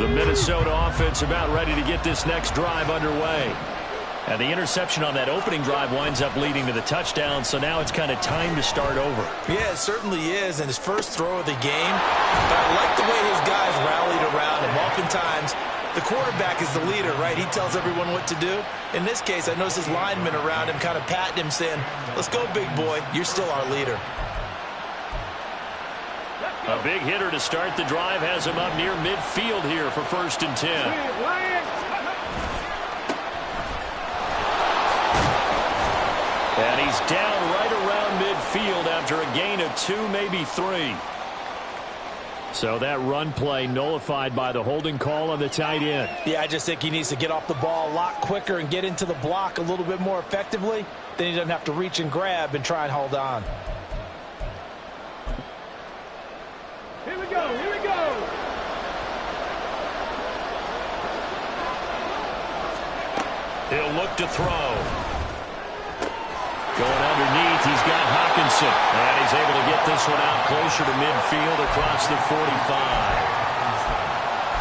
The Minnesota offense about ready to get this next drive underway. And the interception on that opening drive winds up leading to the touchdown, so now it's kind of time to start over. Yeah, it certainly is, and his first throw of the game. But I like the way his guys rallied around him. Oftentimes, the quarterback is the leader, right? He tells everyone what to do. In this case, I noticed his linemen around him kind of patting him, saying, "Let's go, big boy. You're still our leader." A big hitter to start the drive has him up near midfield here for 1st and 10. And he's down right around midfield after a gain of 2, maybe 3. So that run play nullified by the holding call on the tight end. Yeah, I just think he needs to get off the ball a lot quicker and get into the block a little bit more effectively. Then he doesn't have to reach and grab and try and hold on. Here we go, here we go. He'll look to throw. Going underneath, he's got Hockenson. And he's able to get this one out closer to midfield across the 45.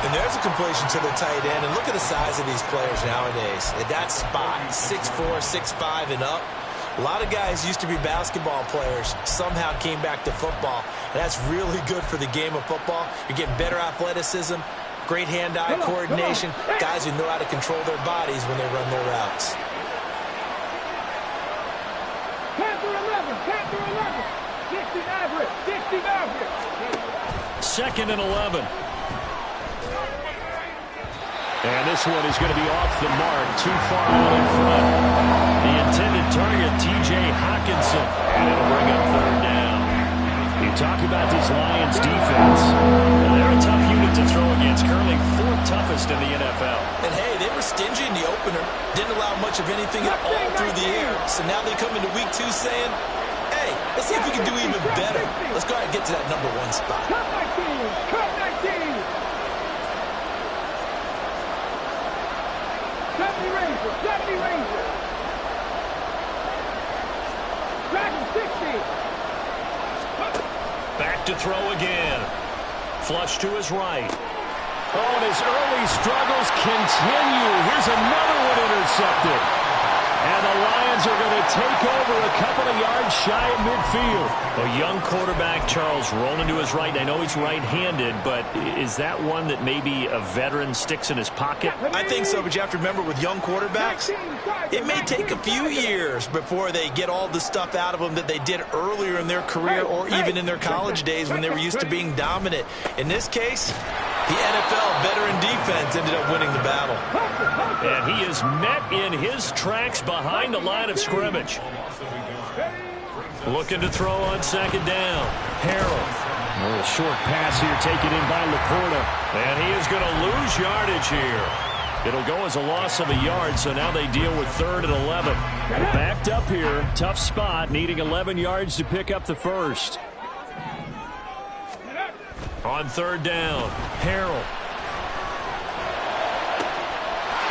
And there's a completion to the tight end. And look at the size of these players nowadays. At that spot, 6'4", 6'5", and up. A lot of guys used to be basketball players, somehow came back to football. And that's really good for the game of football. You're getting better athleticism, great hand-eye coordination, guys who know how to control their bodies when they run their routes. Second and 11. And this one is going to be off the mark, too far out in front. The intended target, T.J. Hockenson. And it'll bring up 3rd down. You talk about this Lions defense. Well, they're a tough unit to throw against, currently 4th toughest in the NFL. And hey, they were stingy in the opener. Didn't allow much of anything at all through the air. So now they come into week 2 saying, hey, let's see if we can do even better. Let's go ahead and get to that number 1 spot. Cut 19! Cut 19! 70 Rangers! 70 Rangers! Dragon 60! Back to throw again. Flush to his right. Oh, and his early struggles continue. Here's another one intercepted. And the Lions are going to take over a couple of yards shy of midfield. A young quarterback, Charles, rolling to his right. I know he's right-handed, but is that one that maybe a veteran sticks in his pocket? I think so, but you have to remember with young quarterbacks, it may take a few years before they get all the stuff out of them that they did earlier in their career or even in their college days when they were used to being dominant. In this case, the NFL veteran defense ended up winning the battle. And he is met in his tracks behind the line of scrimmage. Looking to throw on 2nd down. Harrell. A little short pass here taken in by Laporta. And he is going to lose yardage here. It'll go as a loss of a yard, so now they deal with 3rd and 11. Backed up here. Tough spot, needing 11 yards to pick up the first. On 3rd down, Harrell.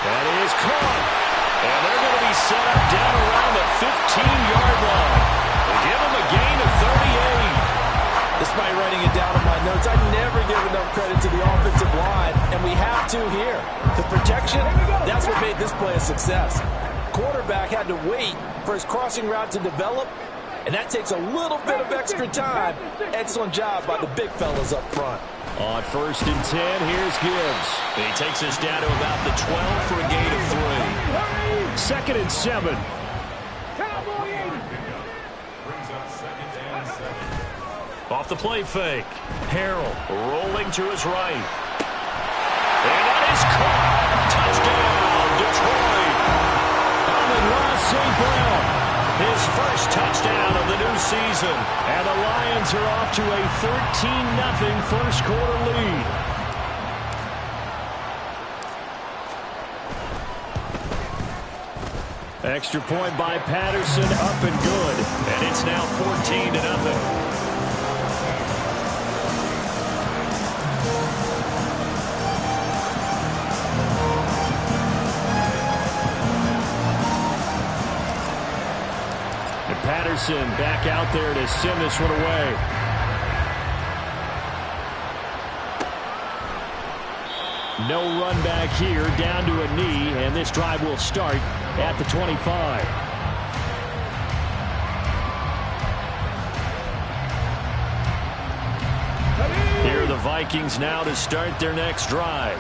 That is caught. And they're going to be set up down around the 15-yard line. They give them a gain of 38. Despite writing it down in my notes, I never give enough credit to the offensive line, and we have to here. The protection, that's what made this play a success. Quarterback had to wait for his crossing route to develop, and that takes a little bit of extra time. Excellent job by the big fellas up front. On 1st and 10, here's Gibbs. He takes us down to about the 12 for a gain of 3. 2nd and 7. Off the play fake. Harrell rolling to his right. And that is caught. Touchdown, Detroit. Amon-Ra St. Brown. His first touchdown of the new season. And the Lions are off to a 13-0 first quarter lead. Extra point by Patterson, up and good. And it's now 14-0. Patterson back out there to send this one away. No run back here, down to a knee, and this drive will start at the 25. Here are the Vikings now to start their next drive.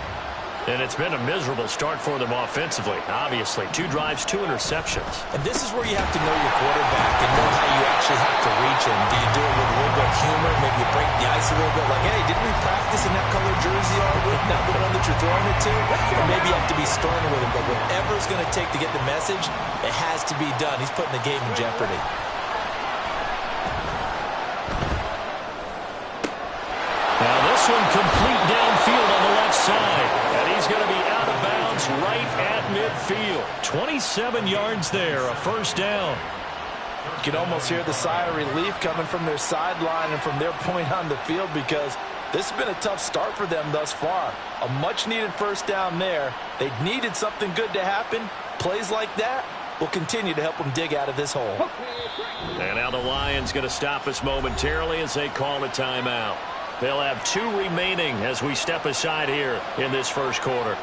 And it's been a miserable start for them offensively, obviously. 2 drives, 2 interceptions. And this is where you have to know your quarterback and know how you actually have to reach him. Do you do it with a little bit of humor? Maybe you break the ice a little bit. Like, hey, didn't we practice in that colored jersey all week? Not the one that you're throwing it to? Or maybe you have to be stern with him. But whatever it's going to take to get the message, it has to be done. He's putting the game in jeopardy. Now this one complete downfield on the left side. And he's going to be out of bounds right at midfield. 27 yards there, a first down. You can almost hear the sigh of relief coming from their sideline and from their point on the field, because this has been a tough start for them thus far. A much-needed first down there. They needed something good to happen. Plays like that will continue to help them dig out of this hole. And now the Lions going to stop us momentarily as they call a timeout. They'll have 2 remaining as we step aside here in this first quarter.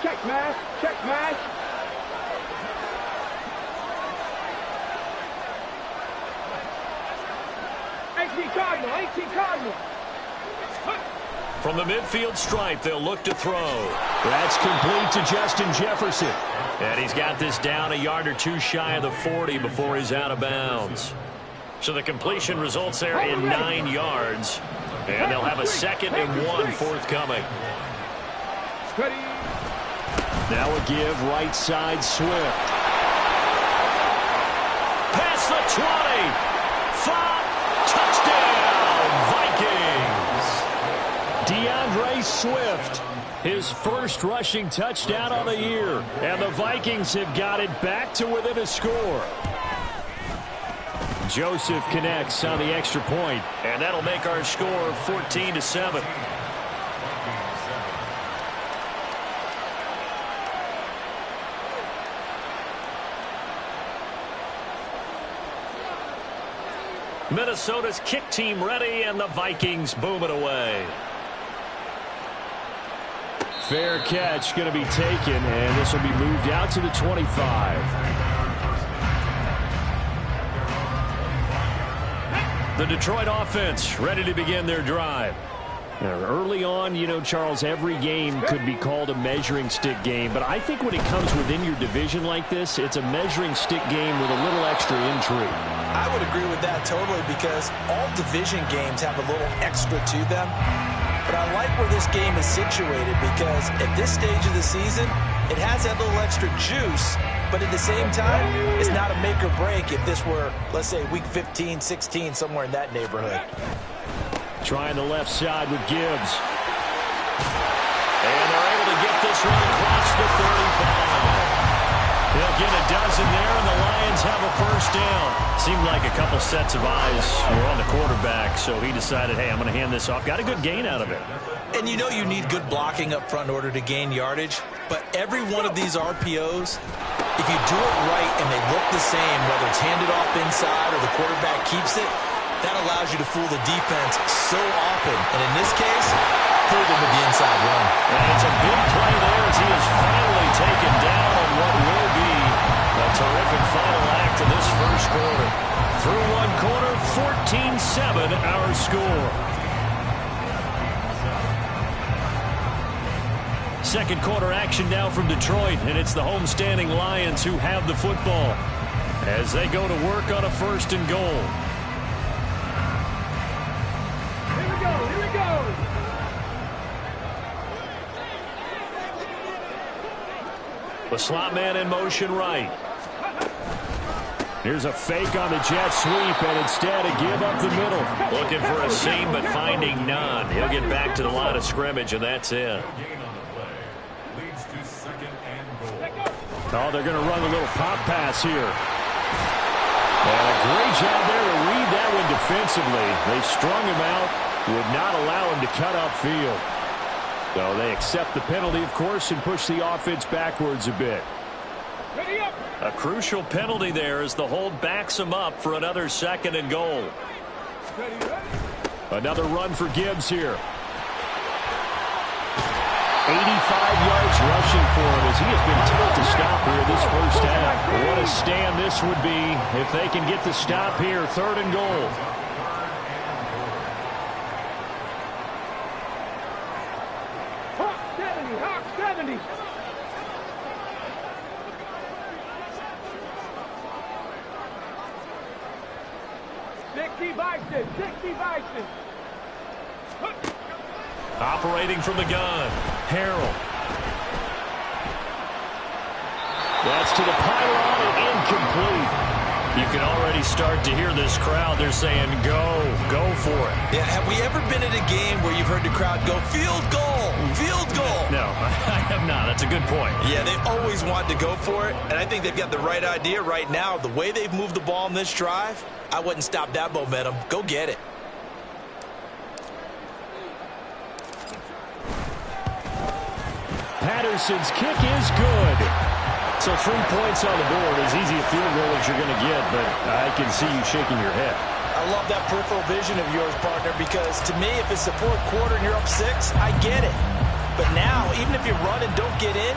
Check mash, check mash. AC Cardinal. From the midfield stripe, they'll look to throw. That's complete to Justin Jefferson. And he's got this down a yard or 2 shy of the 40 before he's out of bounds. So the completion results there in 9 yards. And they'll have a 2nd and 1 forthcoming. Now a give right side Swift. Past the 20. 5. Touchdown, Vikings. DeAndre Swift, his first rushing touchdown on the year. And the Vikings have got it back to within a score. Joseph connects on the extra point, and that'll make our score 14-7. Minnesota's kick team ready, and the Vikings boom it away. Fair catch going to be taken, and this will be moved out to the 25. The Detroit offense ready to begin their drive. Now, early on, you know, Charles, every game could be called a measuring stick game, but I think when it comes within your division like this, it's a measuring stick game with a little extra intrigue. I would agree with that totally, because all division games have a little extra to them. But I like where this game is situated, because at this stage of the season, it has that little extra juice, but at the same time, it's not a make or break if this were, let's say, week 15, 16, somewhere in that neighborhood. Trying the left side with Gibbs. And they're able to get this one across the 35. They'll get a dozen there, and the Lions have a first down. Seemed like a couple sets of eyes were on the quarterback, so he decided, hey, I'm going to hand this off. Got a good gain out of it. And you know you need good blocking up front in order to gain yardage, but every one of these RPOs, if you do it right and they look the same, whether it's handed off inside or the quarterback keeps it, that allows you to fool the defense so often. And in this case, fool them with the inside run. And it's a big play there as he is finally taken down on what will be a terrific final act of this first quarter. Through one quarter, 14-7 our score. Second quarter action now from Detroit, and it's the homestanding Lions who have the football as they go to work on a 1st and goal. Here we go. The slot man in motion right. Here's a fake on the jet sweep, and instead a give up the middle. Looking for a seam, but finding none. He'll get back to the line of scrimmage, and that's it. Oh, they're going to run a little pop pass here. And a great job there to read that one defensively. They strung him out, would not allow him to cut upfield. So they accept the penalty, of course, and push the offense backwards a bit. Ready up. A crucial penalty there as the hold backs him up for another 2nd and goal. Ready, ready. Another run for Gibbs here. 85 yards rushing for him as he has been tough to stop here this first half. What a stand this would be if they can get the stop here. 3rd and goal. Hawk 70, Hawk 70. Sixty Vikings. Operating from the gun. Harrell. That's to the pylon and incomplete. You can already start to hear this crowd. They're saying, go for it. Yeah, have we ever been at a game where you've heard the crowd go, field goal, field goal? No, I have not. That's a good point. Yeah, they always want to go for it, and I think they've got the right idea right now. The way they've moved the ball in this drive, I wouldn't stop that momentum. Go get it. Patterson's kick is good. So 3 points on the board. As easy a field goal as you're going to get, but I can see you shaking your head. I love that peripheral vision of yours, partner, because to me, if it's the 4th quarter and you're up 6, I get it. But now, even if you run and don't get in,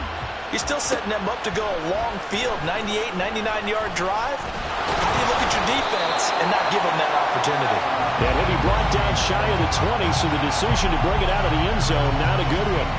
you're still setting them up to go a long field, 98, 99-yard drive. How do you look at your defense and not give them that opportunity? And he'll be brought down shy of the 20, so the decision to bring it out of the end zone, not a good one.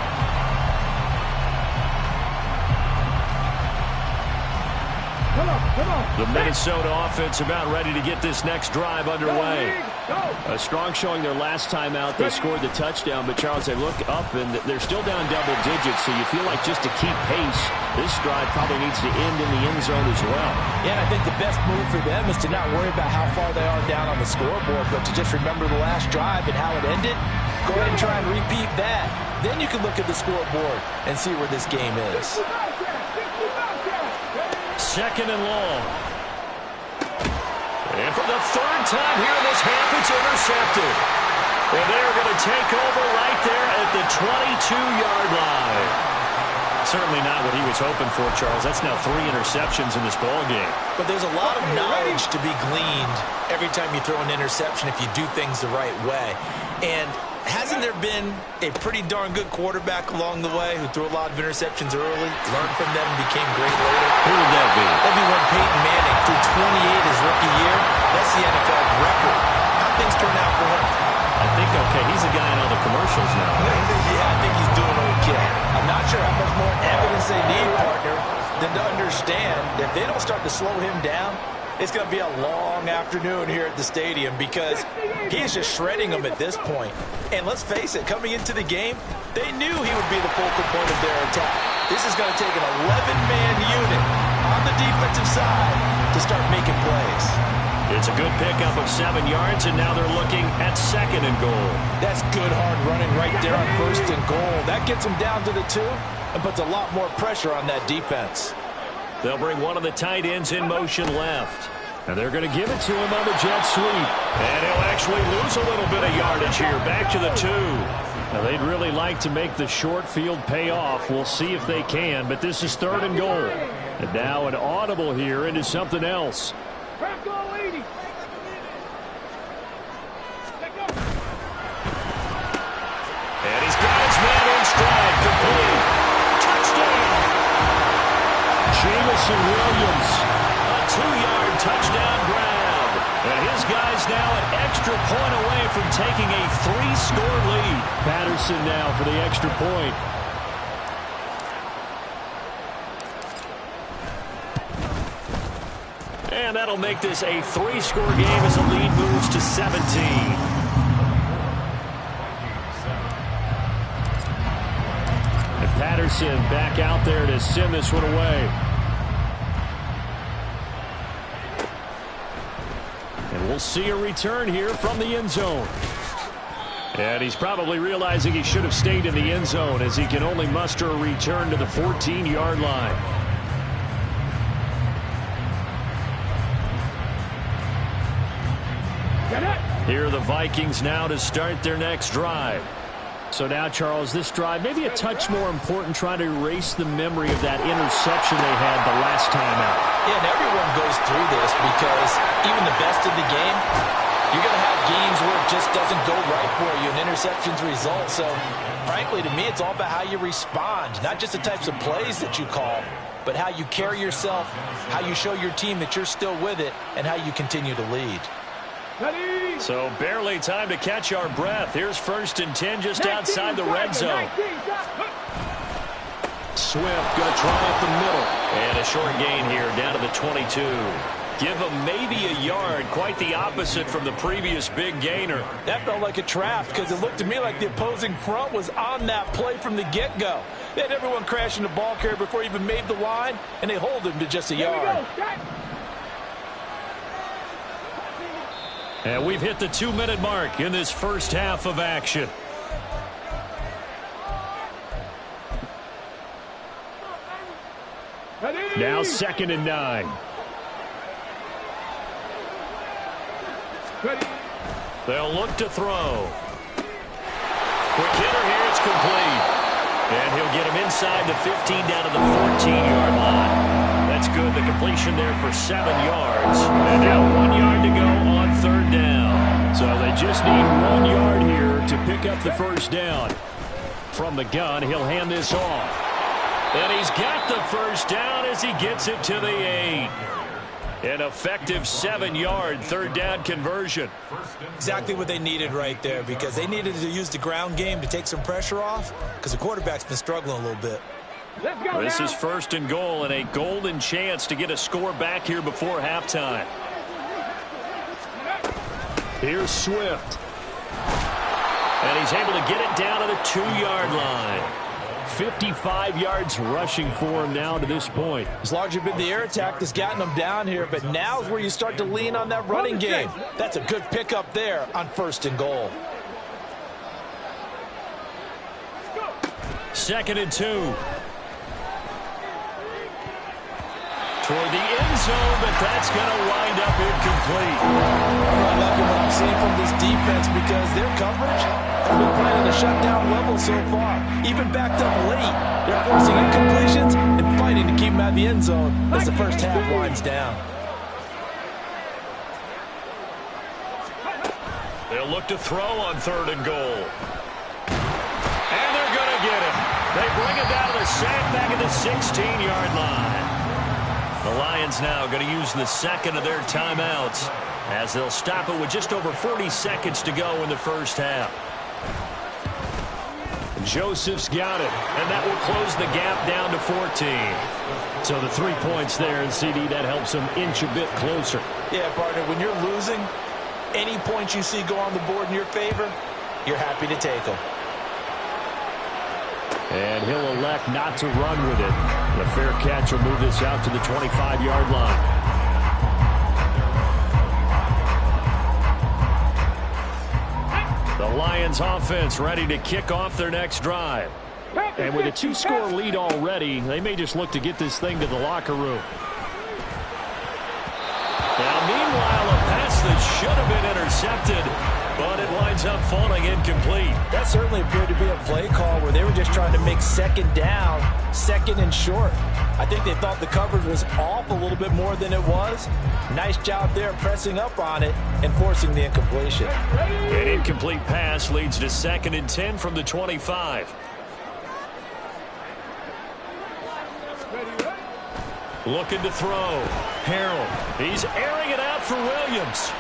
Come on. The Minnesota offense about ready to get this next drive underway. Go. A strong showing their last time out. They scored the touchdown, but Charles, they look up and they're still down double digits, so you feel like just to keep pace, this drive probably needs to end in the end zone as well. Yeah, I think the best move for them is to not worry about how far they are down on the scoreboard, but to just remember the last drive and how it ended. Go ahead and try and repeat that. Then you can look at the scoreboard and see where this game is. 2nd and long. And for the 3rd time here in this half, it's intercepted. And they're going to take over right there at the 22-yard line. Certainly not what he was hoping for, Charles. That's now 3 interceptions in this ball game. But there's a lot of knowledge to be gleaned every time you throw an interception if you do things the right way. And hasn't there been a pretty darn good quarterback along the way who threw a lot of interceptions early, learned from them, and became great later? Who would that be? That'd be when Peyton Manning threw 28 his rookie year. That's the NFL record. How'd things turn out for him? I think, okay, he's a guy in all the commercials now. Yeah, I think he's doing okay. I'm not sure how much more evidence they need, partner, than to understand that if they don't start to slow him down, it's going to be a long afternoon here at the stadium because he's just shredding them at this point. And let's face it, coming into the game, they knew he would be the focal point of their attack. This is going to take an 11-man unit on the defensive side to start making plays. It's a good pickup of 7 yards, and now they're looking at 2nd and goal. That's good hard running right there on 1st and goal. That gets them down to the 2 and puts a lot more pressure on that defense. They'll bring one of the tight ends in motion left. And they're going to give it to him on the jet sweep. And he'll actually lose a little bit of yardage here. Back to the 2. Now, they'd really like to make the short field pay off. We'll see if they can, but this is 3rd and goal. And now an audible here into something else. Back goal 80. And he's got his man in stride. Complete. Touchdown. Jamison Williams. A 2-yard touchdown grab. And his guy's now an extra point away from taking a 3-score lead. Patterson now for the extra point. And that'll make this a 3-score game as the lead moves to 17. And Patterson back out there to send this one away. And we'll see a return here from the end zone. And he's probably realizing he should have stayed in the end zone as he can only muster a return to the 14-yard line. Get it. Here are the Vikings now to start their next drive. So now, Charles, this drive maybe a touch more important, trying to erase the memory of that interception they had the last time out. Yeah, and everyone goes through this because even the best of the game, you're going to have games where it just doesn't go right for you, and interceptions result. So, frankly, to me, it's all about how you respond, not just the types of plays that you call, but how you carry yourself, how you show your team that you're still with it, and how you continue to lead. So barely time to catch our breath. Here's 1st and 10 just outside the red zone. Swift going to try up the middle. And a short gain here down to the 22. Give him maybe a yard. Quite the opposite from the previous big gainer. That felt like a trap because it looked to me like the opposing front was on that play from the get-go. They had everyone crashing the ball carrier before he even made the line, and they hold him to just a yard. And we've hit the 2-minute mark in this first half of action. Now 2nd and 9. They'll look to throw. Quick hitter here, it's complete. And he'll get him inside the 15 down to the 14-yard line. That's good. The completion there for 7 yards. And now 1 yard to go on 3rd down. So they just need 1 yard here to pick up the first down. From the gun, he'll hand this off. And he's got the first down as he gets it to the 8. An effective 7-yard 3rd down conversion. Exactly what they needed right there, because they needed to use the ground game to take some pressure off because the quarterback's been struggling a little bit. This is 1st and goal and a golden chance to get a score back here before halftime. Here's Swift. And he's able to get it down to the 2-yard line. 55 yards rushing for him now to this point. It's largely been the air attack that's gotten him down here, but now is where you start to lean on that running game. That's a good pickup there on 1st and goal. 2nd and 2. Toward the end zone, but that's going to wind up incomplete. I'm not liking what I'm seeing from this defense because their coverage has been playing at a shutdown level so far. Even backed up late, they're forcing incompletions and fighting to keep them out of the end zone as the first half winds down. They'll look to throw on 3rd and goal. And they're going to get him. They bring it down to the sack back at the 16-yard line. The Lions now going to use the 2nd of their timeouts as they'll stop it with just over 40 seconds to go in the first half. Joseph's got it, and that will close the gap down to 14. So the 3 points there, and CD, that helps them inch a bit closer. Yeah, partner, when you're losing, any points you see go on the board in your favor, you're happy to take them. And he'll elect not to run with it. The fair catch will move this out to the 25-yard line. The Lions offense ready to kick off their next drive. And with a 2-score lead already, they may just look to get this thing to the locker room. Now, meanwhile, a pass that should have been intercepted, but it winds up falling incomplete. That certainly appeared to be a play call where they were just trying to make 2nd down, 2nd and short. I think they thought the coverage was off a little bit more than it was. Nice job there pressing up on it and forcing the incompletion. An incomplete pass leads to 2nd and 10 from the 25. Looking to throw. Harold. He's airing it out for Williams.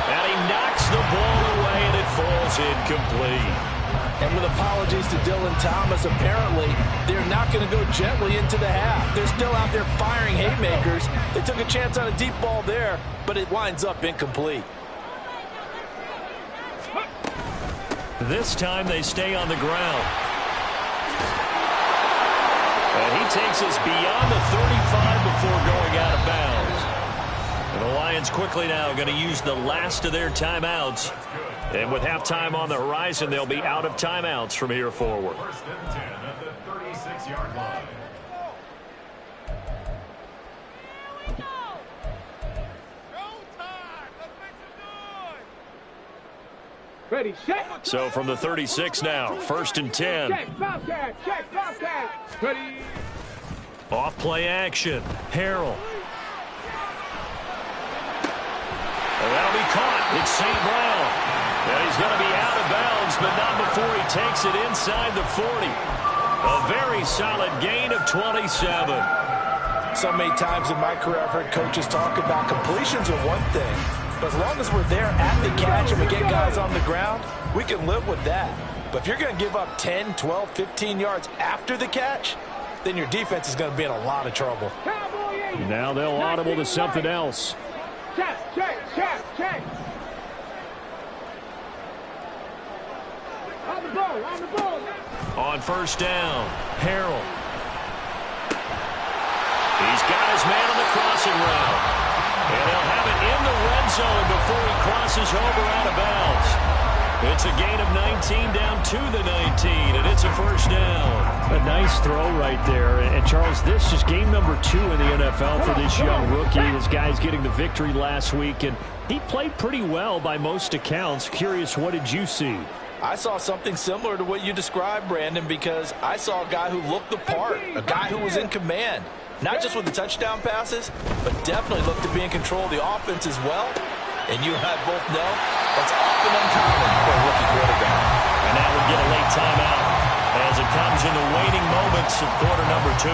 And he knocks the ball away, and it falls incomplete. And with apologies to Dylan Thomas, apparently they're not going to go gently into the half. They're still out there firing haymakers. They took a chance on a deep ball there, but it winds up incomplete. This time they stay on the ground. And he takes us beyond the 35 before going out of bounds. And the Lions quickly now going to use the last of their timeouts. And with halftime on the horizon, they'll be out of timeouts from here forward. 1st and 10 at the 36-yard line. Ready, set. So from the 36 now, 1st and 10. Check, Bobcat, check, Bobcat. Ready. Off play action. Harrell. And that'll be caught. It's St. Brown. And he's going to be out of bounds, but not before he takes it inside the 40. A very solid gain of 27. So many times in my career I've heard coaches talk about completions are one thing. But as long as we're there at the catch and we get guys on the ground, we can live with that. But if you're going to give up 10, 12, 15 yards after the catch, then your defense is going to be in a lot of trouble. Now they'll audible to something else. Check, check, check, check. On the ball, on the ball. On 1st down, Harrell. He's got his man on the crossing route. And he'll have it in the red zone before he crosses over out of bounds. It's a gain of 19 down to the 19, and it's a 1st down. A nice throw right there. And, Charles, this is game number 2 in the NFL for this young rookie. This guy's getting the victory last week, and he played pretty well by most accounts. Curious, what did you see? I saw something similar to what you described, Brandon, because I saw a guy who looked the part, a guy who was in command. Not just with the touchdown passes, but definitely looked to be in control of the offense as well. And you and I both know that's often uncommon for a rookie quarterback. And that would get a late timeout as it comes in the waning moments of quarter number 2.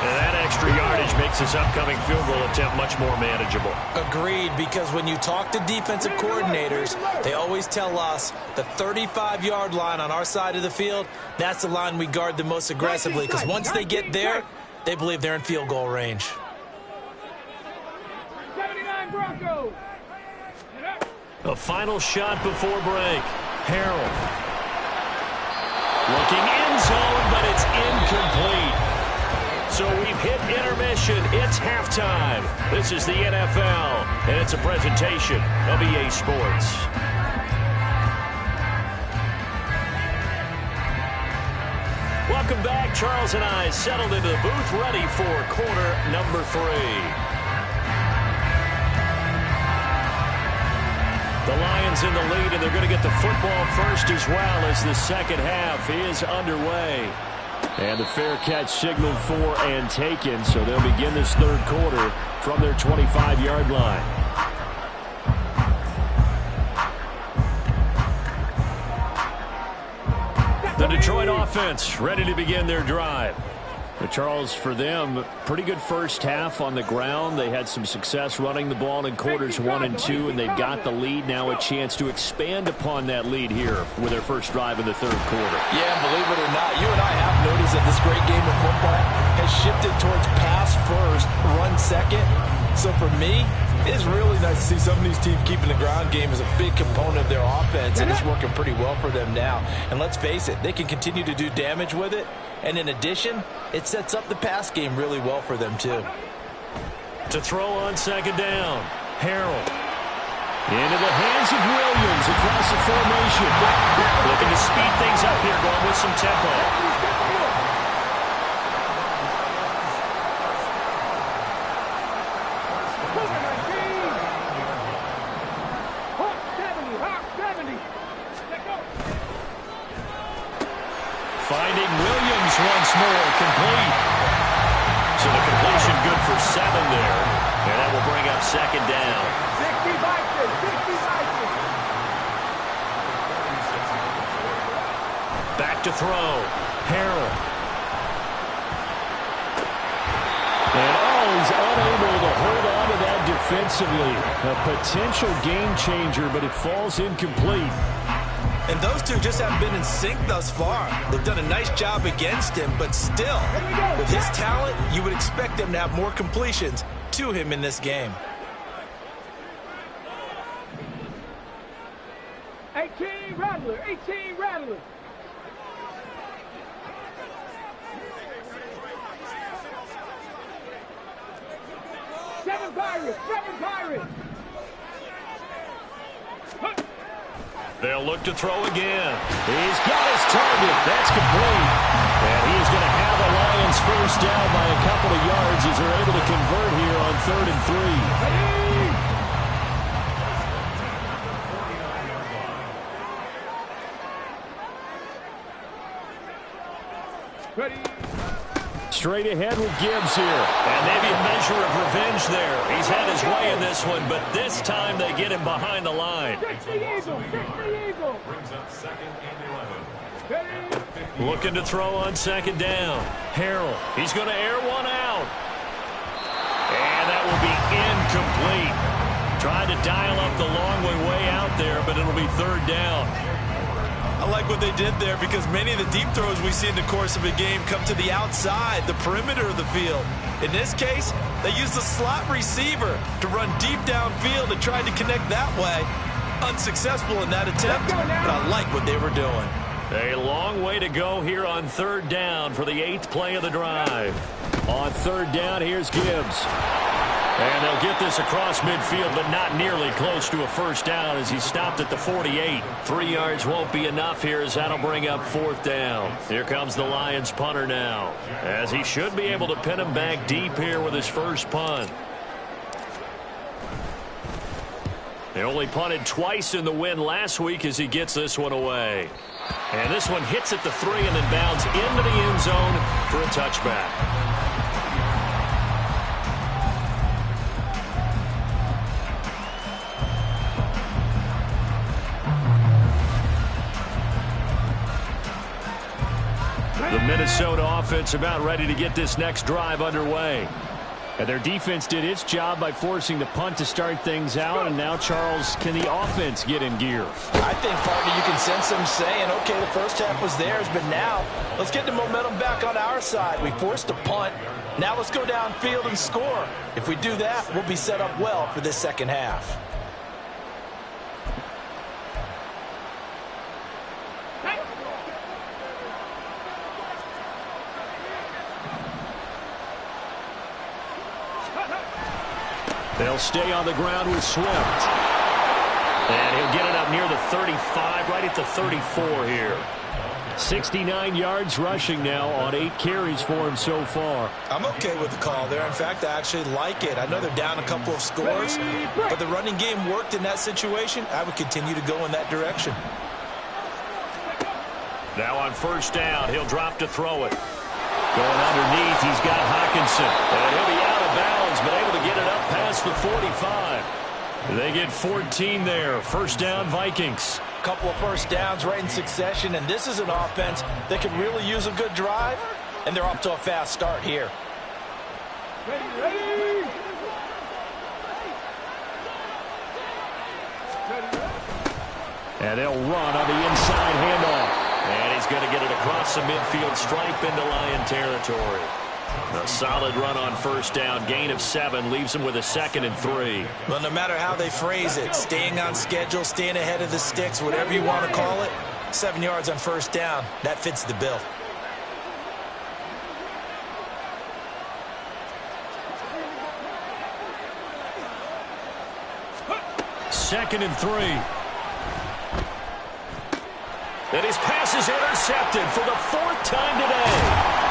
And that extra yardage makes this upcoming field goal attempt much more manageable. Agreed, because when you talk to defensive coordinators, they always tell us the 35-yard line on our side of the field, that's the line we guard the most aggressively, because once they get there, they believe they're in field goal range. 79 Broncos. A final shot before break. Harrell. Looking end zone, but it's incomplete. So we've hit intermission. It's halftime. This is the NFL, and it's a presentation of EA Sports. Welcome back. Charles and I settled into the booth, ready for quarter number 3. The Lions in the lead, and they're going to get the football first as well as the second half is underway. And the fair catch signaled for and taken, so they'll begin this third quarter from their 25-yard line. The Detroit offense ready to begin their drive. But Charles, for them, pretty good first half on the ground. They had some success running the ball in quarters 1 and 2, and they've got the lead now, a chance to expand upon that lead here with their first drive in the third quarter. Yeah, believe it or not, you and I have noticed that this great game of football has shifted towards pass first, run second. So for me, it's really nice to see some of these teams keeping the ground game as a big component of their offense, and it's working pretty well for them now. And let's face it, they can continue to do damage with it. And in addition, it sets up the pass game really well for them, too. To throw on second down, Harrell. Into the hands of Williams across the formation. Looking to speed things up here, going with some tempo. Finding Williams once more, complete. So the completion good for 7 there. And that will bring up second down. 60 Vikings, 60 Vikings. Back to throw. Harrell. And he's unable to hold on to that defensively. A potential game changer, but it falls incomplete. And those two just haven't been in sync thus far. They've done a nice job against him, but still, with his talent, you would expect them to have more completions to him in this game. 18 Rattler, 18 Rattler. Seven Pirates. They'll look to throw again. He's got his target. That's complete. And he's going to have the Lions first down by a couple of yards as they're able to convert here on 3rd and 3. Ready. Straight ahead with Gibbs here. And maybe a measure of revenge there. He's had his way in this one, but this time they get him behind the line. 60 Eagle. 60 Eagle. Brings up second and 11. Ready. Looking to throw on second down. Harrell, he's going to air one out. And that will be incomplete. Tried to dial up the long way out there, but it'll be third down. I like what they did there because many of the deep throws we see in the course of a game come to the outside, the perimeter of the field. In this case, they used the slot receiver to run deep downfield and tried to connect that way. Unsuccessful in that attempt, but I like what they were doing. A long way to go here on third down for the 8th play of the drive. On third down, here's Gibbs. And they'll get this across midfield, but not nearly close to a first down as he stopped at the 48. 3 yards won't be enough here as that'll bring up fourth down. Here comes the Lions punter now, as he should be able to pin him back deep here with his first punt. They only punted twice in the win last week as he gets this one away. And this one hits at the 3 and then bounds into the end zone for a touchback. The Minnesota offense about ready to get this next drive underway. And their defense did its job by forcing the punt to start things out. And now, Charles, can the offense get in gear? I think, partner, you can sense them saying, okay, the first half was theirs, but now let's get the momentum back on our side. We forced a punt. Now let's go downfield and score. If we do that, we'll be set up well for this second half. They'll stay on the ground with Swift. And he'll get it up near the 35, right at the 34 here. 69 yards rushing now on 8 carries for him so far. I'm okay with the call there. In fact, I actually like it. I know they're down a couple of scores, but the running game worked in that situation. I would continue to go in that direction. Now on first down, he'll drop to throw it. Going underneath, he's got Hockenson. And he'll be out of bounds, but able to get it up past the 45. They get 14 there. First down, Vikings. Couple of first downs right in succession, and this is an offense that could really use a good drive, and they're off to a fast start here. Ready. And they'll run on the inside handoff. And he's going to get it across the midfield stripe into Lion territory. A solid run on first down. Gain of 7 leaves him with a 2nd and 3. Well, no matter how they phrase it, staying on schedule, staying ahead of the sticks, whatever you want to call it, 7 yards on first down, that fits the bill. Second and 3. And his pass is intercepted for the 4th time today.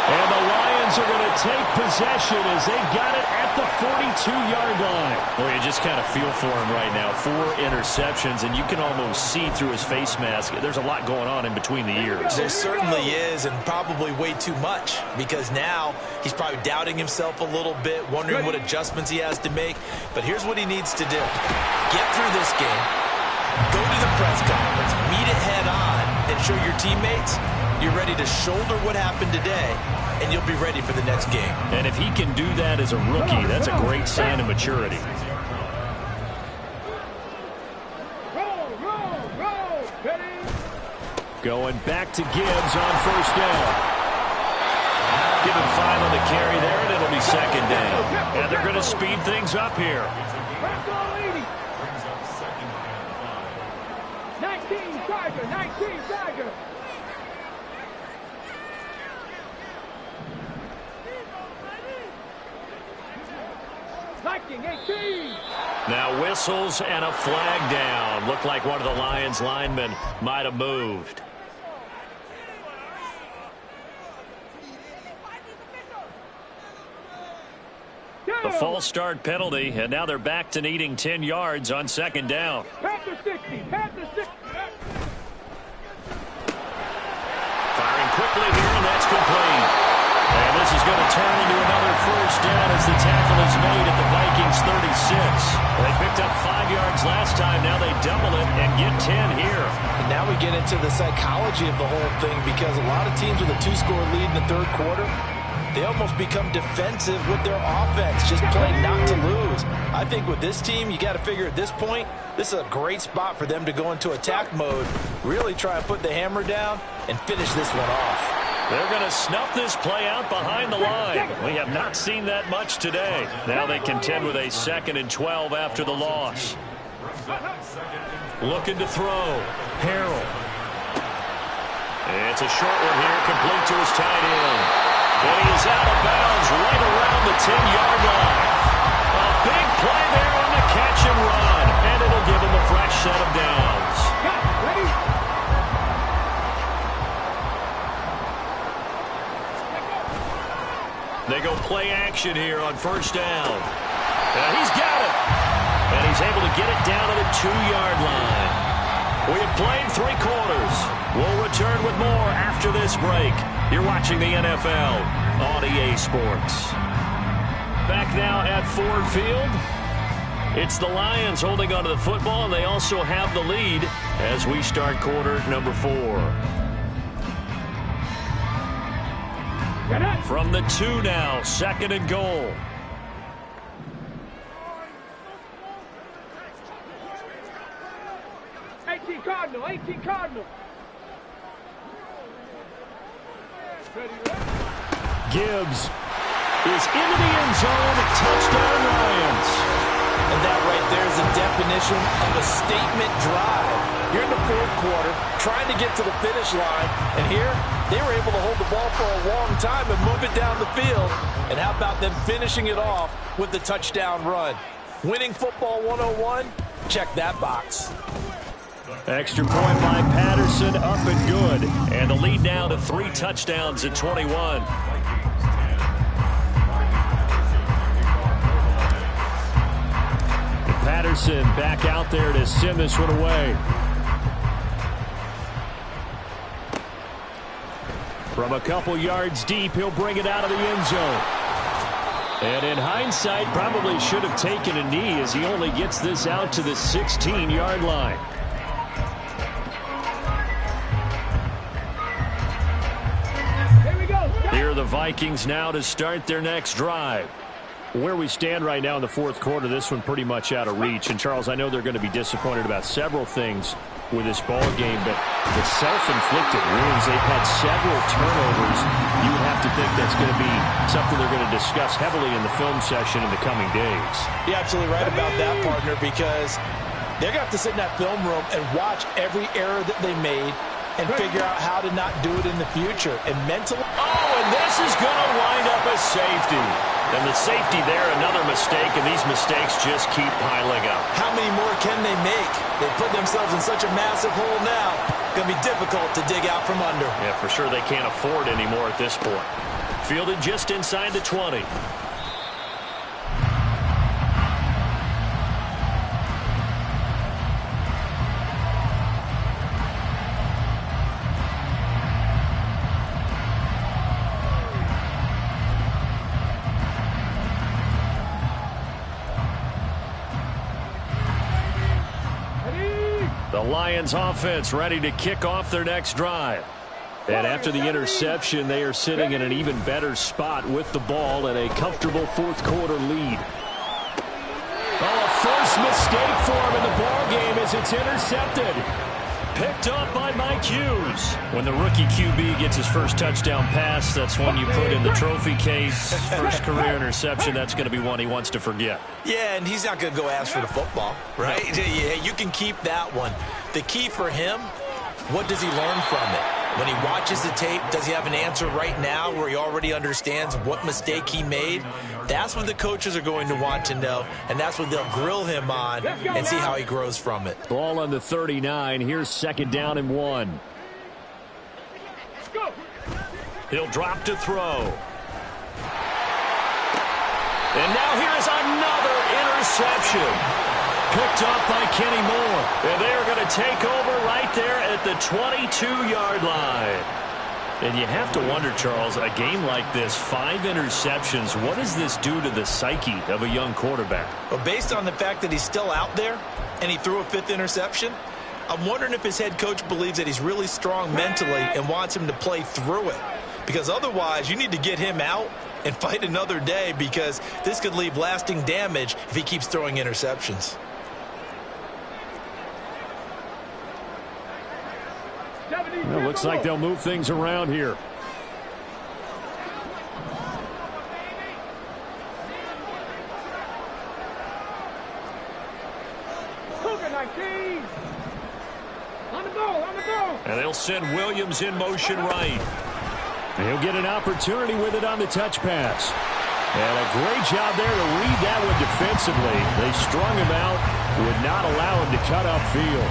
And the Lions are going to take possession as they've got it at the 42-yard line. Well, you just kind of feel for him right now. 4 interceptions, and you can almost see through his face mask. There's a lot going on in between the ears. There certainly is, and probably way too much, because now he's probably doubting himself a little bit, wondering what adjustments he has to make. But here's what he needs to do. Get through this game, go to the press conference, meet it head on, and show your teammates you're ready to shoulder what happened today, and you'll be ready for the next game. And if he can do that as a rookie, that's a great sign of maturity. Roll. Ready. Going back to Gibbs on first down. Give him 5 on the carry there, and it'll be 2nd down. And they're going to speed things up here. 19 Tiger. Viking 18. Now whistles and a flag down. Looked like one of the Lions linemen might have moved. The false start penalty, and now they're back to needing 10 yards on 2nd down. Panther 60. Panther 60. Firing quickly here, and that's complete. going to turn into another first down as the tackle is made at the Vikings 36. They picked up 5 yards last time. Now they double it and get 10 here. And now we get into the psychology of the whole thing, because a lot of teams with a 2-score lead in the third quarter, they almost become defensive with their offense, just playing not to lose. I think with this team, you got to figure at this point, this is a great spot for them to go into attack mode, really try and put the hammer down and finish this one off. They're going to snuff this play out behind the line. We have not seen that much today. Now they contend with a 2nd and 12 after the loss. Looking to throw. Harrell. It's a short one here, complete to his tight end. And he is out of bounds right around the 10-yard line. A big play there on the catch and run. And it'll give him a fresh set of downs. Ready? They go play action here on first down. And he's got it. And he's able to get it down to the 2-yard line. We have played 3 quarters. We'll return with more after this break. You're watching the NFL on EA Sports. Back now at Ford Field. It's the Lions holding onto the football, and they also have the lead as we start quarter number 4. From the 2 now, 2nd and goal. Cardinal, 18 Cardinal. Gibbs is into the end zone. Touchdown, Lions. And that right there is a definition of a statement drive. You're in the 4th quarter, trying to get to the finish line, and here they were able to hold the ball for a long time and move it down the field. And how about them finishing it off with the touchdown run? Winning football 101, check that box. Extra point by Patterson, up and good. And the lead now to 3 touchdowns at 21. Patterson back out there to send this one away. From a couple yards deep, he'll bring it out of the end zone. And in hindsight, probably should have taken a knee as he only gets this out to the 16-yard line. Here are the Vikings now to start their next drive. Where we stand right now in the 4th quarter, this one pretty much out of reach. And, Charles, I know they're going to be disappointed about several things with this ball game, but the self-inflicted wounds, they've had several turnovers. You would have to think that's going to be something they're going to discuss heavily in the film session in the coming days. You're absolutely right about that, partner, because they're going to have to sit in that film room and watch every error that they made and figure out how to not do it in the future. And mentally... Oh, and this is going to wind up a safety. And the safety there, another mistake, and these mistakes just keep piling up. How many more can they make? They put themselves in such a massive hole now. Going to be difficult to dig out from under. Yeah, for sure they can't afford any more at this point. Fielded just inside the 20. The Lions offense ready to kick off their next drive. And after the interception, they are sitting in an even better spot with the ball and a comfortable 4th quarter lead. Oh, a first mistake for him in the ball game as it's intercepted. Picked up by Mike Hughes. When the rookie QB gets his first touchdown pass, that's one you put in the trophy case. First career interception, that's going to be one he wants to forget. Yeah, and he's not going to go ask for the football, right? Yeah, you can keep that one. The key for him, what does he learn from it? When he watches the tape, does he have an answer right now where he already understands what mistake he made? That's what the coaches are going to want to know, and that's what they'll grill him on and see how he grows from it. Ball on the 39. Here's 2nd down and 1. He'll drop to throw. And now here's another interception. Picked up by Kenny Moore. And they're going to take over right there at the 22-yard line. And you have to wonder, Charles, a game like this, 5 interceptions, what does this do to the psyche of a young quarterback? Well, based on the fact that he's still out there and he threw a 5th interception, I'm wondering if his head coach believes that he's really strong mentally and wants him to play through it. Because otherwise, you need to get him out and fight another day, because this could leave lasting damage if he keeps throwing interceptions. Well, looks like they'll move things around here. On the ball, on the ball. And they'll send Williams in motion right. And he'll get an opportunity with it on the touch pass. And a great job there to read that one defensively. They strung him out, would not allow him to cut upfield.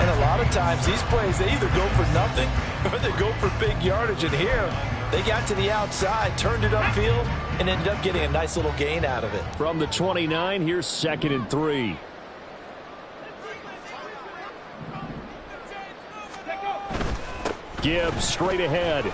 And a lot of times these plays, they either go for nothing or they go for big yardage. And here, they got to the outside, turned it upfield, and ended up getting a nice little gain out of it. From the 29, here's 2nd and 3. Gibbs straight ahead.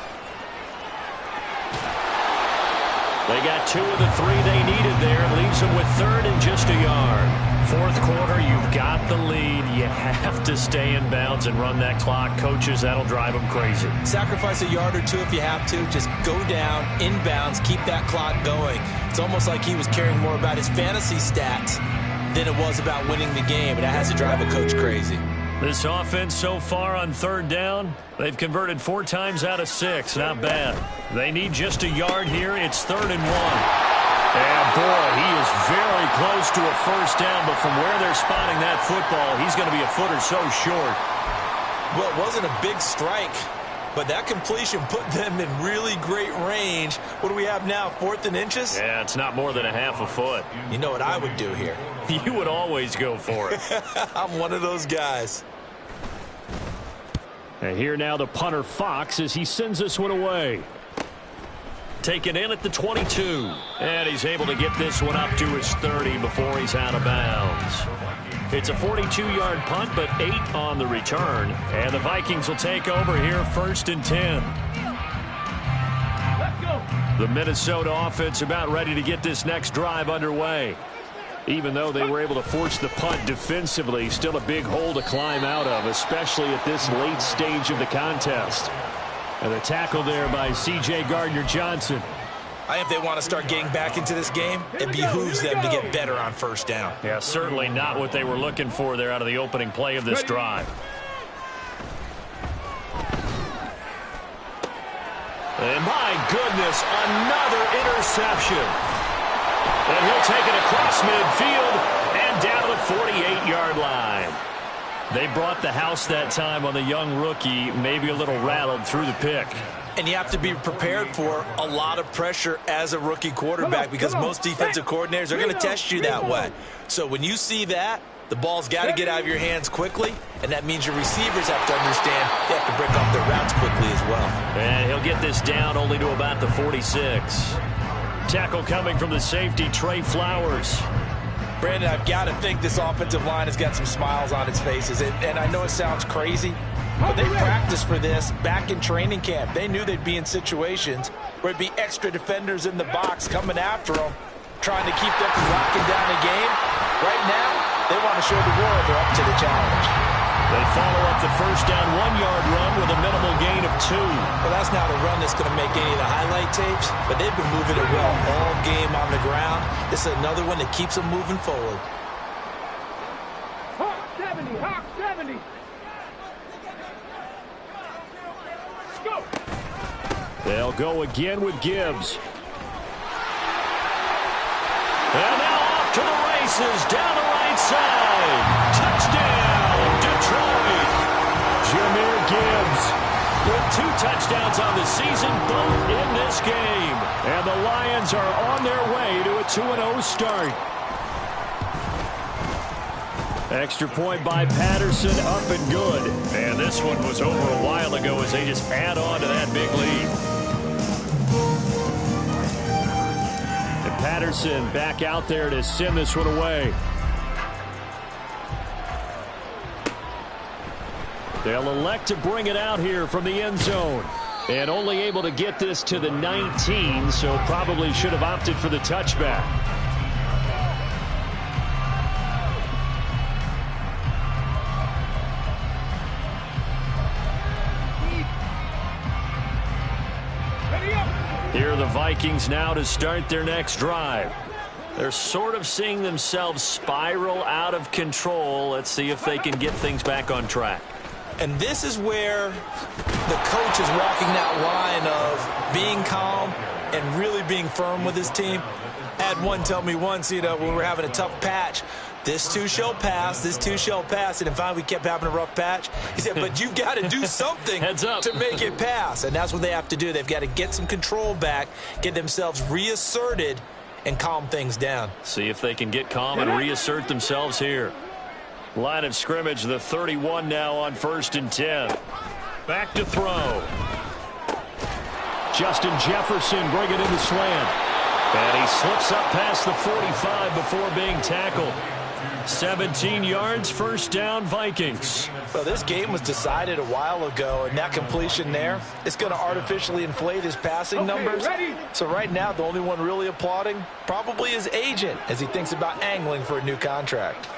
They got 2 of the 3 they needed there. Leaves them with 3rd and just a yard. 4th quarter, you've got the lead. You have to stay in bounds and run that clock. Coaches, that'll drive them crazy. Sacrifice a yard or 2 if you have to. Just go down, inbounds, keep that clock going. It's almost like he was caring more about his fantasy stats than it was about winning the game, and that has to drive a coach crazy. This offense so far on 3rd down, they've converted 4 times out of 6. Not bad. They need just a yard here. It's 3rd and 1. And, boy, he is very close to a 1st down, but from where they're spotting that football, he's going to be a foot or so short. Well, it wasn't a big strike, but that completion put them in really great range. What do we have now, 4th and inches? Yeah, it's not more than a half a foot. You know what I would do here? You would always go for it. I'm one of those guys. And here now the punter Fox as he sends this one away. Taken in at the 22. And he's able to get this one up to his 30 before he's out of bounds. It's a 42-yard punt, but 8 on the return. And the Vikings will take over here 1st and 10. Let's go. The Minnesota offense about ready to get this next drive underway. Even though they were able to force the punt defensively, still a big hole to climb out of, especially at this late stage of the contest. And the tackle there by C.J. Gardner-Johnson. If they want to start getting back into this game, it behooves them to get better on 1st down. Yeah, certainly not what they were looking for there out of the opening play of this drive. And my goodness, another interception. And he'll take it across midfield and down to the 48-yard line. They brought the house that time on the young rookie, maybe a little rattled through the pick. And you have to be prepared for a lot of pressure as a rookie quarterback, because most defensive coordinators are going to test you that way. So when you see that, the ball's got to get out of your hands quickly, and that means your receivers have to understand they have to break off their routes quickly as well. And he'll get this down only to about the 46. Tackle coming from the safety, Trey Flowers. Brandon, I've got to think this offensive line has got some smiles on its faces. And I know it sounds crazy, but they practiced for this back in training camp. They knew they'd be in situations where it'd be extra defenders in the box coming after them, trying to keep them from locking down a game. Right now, they want to show the world they're up to the challenge. They follow up the 1st down 1-yard run with a minimal gain of 2. Well, that's not a run that's going to make any of the highlight tapes, but they've been moving it well all game on the ground. This is another one that keeps them moving forward. Hawk 70, Hawk 70. Go. They'll go again with Gibbs. And now off to the races, down the right side. Touchdown, Detroit. Jahmyr Gibbs with 2 touchdowns on the season, both in this game. And the Lions are on their way to a 2-0 start. Extra point by Patterson, up and good. And this one was over a while ago as they just add on to that big lead. And Patterson back out there to send this one away. They'll elect to bring it out here from the end zone. And only able to get this to the 19, so probably should have opted for the touchback. Here are the Vikings now to start their next drive. They're sort of seeing themselves spiral out of control. Let's see if they can get things back on track. And this is where the coach is walking that line of being calm and really being firm with his team. I had one tell me once, when we were having a tough patch, this too shall pass, this too shall pass. And finally we kept having a rough patch. He said, but you've got to do something to make it pass. And that's what they have to do. They've got to get some control back, get themselves reasserted, and calm things down. See if they can get calm and reassert themselves here. Line of scrimmage, the 31 now on 1st and 10. Back to throw. Justin Jefferson bring it in the slant. And he slips up past the 45 before being tackled. 17 yards, first down, Vikings. Well, this game was decided a while ago, and that completion there is going to artificially inflate his passing numbers. Ready. So right now, the only one really applauding probably his agent as he thinks about angling for a new contract.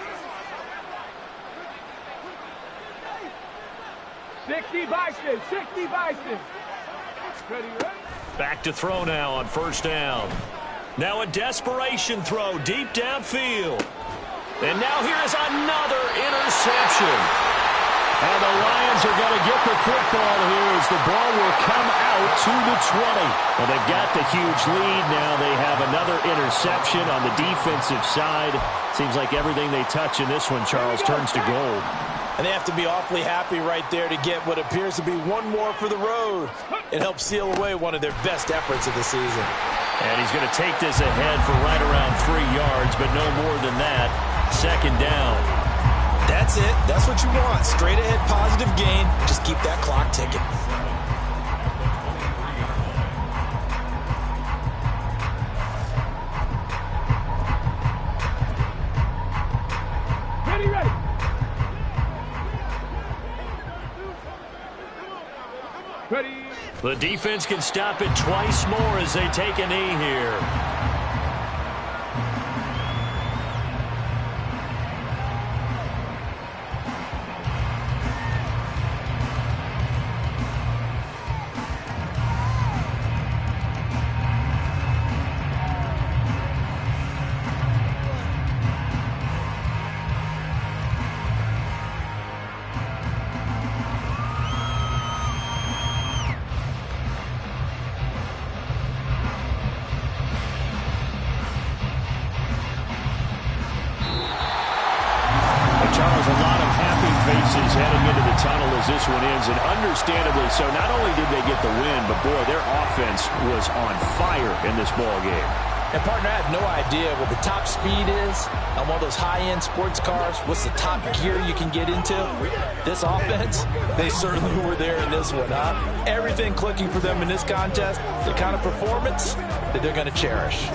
60 Vikings, 60 Vikings. Ready. Back to throw now on 1st down. Now a desperation throw deep downfield. And now here is another interception. And the Lions are going to get the football here as the ball will come out to the 20. Well, they've got the huge lead now. They have another interception on the defensive side. Seems like everything they touch in this one, Charles, turns to gold. And they have to be awfully happy right there to get what appears to be one more for the road. It helps seal away one of their best efforts of the season. And he's going to take this ahead for right around 3 yards, but no more than that. 2nd down. That's it. That's what you want. Straight ahead positive gain. Just keep that clock ticking. Ready. Ready. The defense can stop it twice more as they take a knee here. Heading into the tunnel as this one ends, and understandably so. Not only did they get the win, but boy, their offense was on fire in this ball game. And partner, I have no idea what the top speed is on one of those high-end sports cars. What's the top gear you can get into? This offense, they certainly were there in this one, huh? Everything clicking for them in this contest, the kind of performance that they're going to cherish.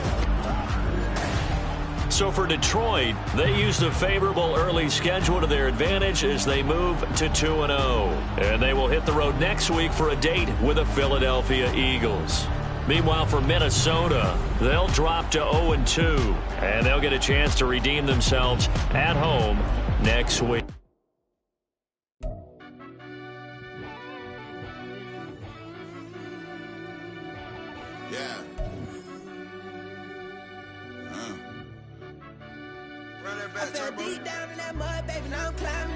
So for Detroit, they used a favorable early schedule to their advantage as they move to 2-0. And they will hit the road next week for a date with the Philadelphia Eagles. Meanwhile, for Minnesota, they'll drop to 0-2. And they'll get a chance to redeem themselves at home next week. Yeah. Run that back, turbo. Deep down in that mud, baby, now I'm climbing out.